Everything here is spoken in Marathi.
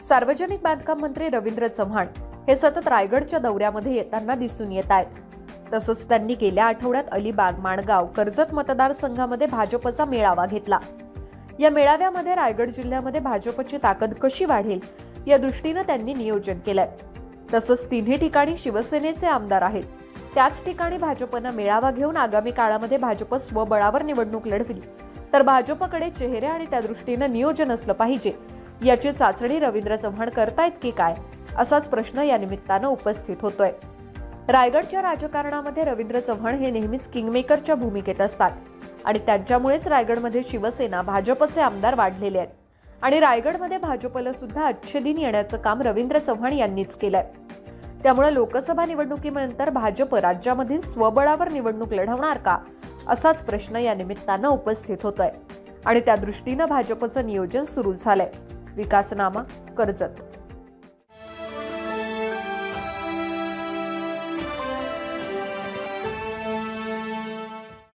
सार्वजनिक बांधकाम मंत्री रवींद्र चव्हाण हे सतत रायगडच्या दौऱ्यामध्ये येताना दिसून येत आहेत। तसंच त्यांनी गेल्या आठवड्यात अलिबाग, माणगाव, कर्जत मतदारसंघामध्ये भाजपचा मेळावा घेतला। या मेळाव्यामध्ये रायगड जिल्ह्यामध्ये भाजपची ताकद कशी वाढेल या दृष्टीने त्यांनी नियोजन केलंय। तसंच तिन्ही ठिकाणी शिवसेनेचे आमदार आहेत, त्याच ठिकाणी भाजपनं मेळावा घेऊन आगामी काळामध्ये भाजप स्वबळावर निवडणूक लढविली तर भाजपकडे चेहरे आणि त्या दृष्टीने नियोजन असलं पाहिजे याची चाचणी रवींद्र चव्हाण करतायत की काय, असाच प्रश्न या निमित्तानं उपस्थित होतोय। रायगडच्या राजकारणामध्ये रवींद्र चव्हाण हे नेहमीच किंगमेकरच्या भूमिकेत असतात आणि त्यांच्यामुळेच रायगडमध्ये शिवसेना, भाजपचे आमदार वाढलेले आहेत आणि रायगडमध्ये भाजपला सुद्धा अच्छे दिन येण्याचं काम रवींद्र चव्हाण यांनीच केलंय। त्यामुळे लोकसभा निवडणुकीनंतर भाजप राज्यामधील स्वबळावर निवडणूक लढवणार का, असाच प्रश्न या निमित्तानं उपस्थित होतोय आणि त्या दृष्टीनं भाजपचं नियोजन सुरू झालंय। विकासनामा, कर्जत।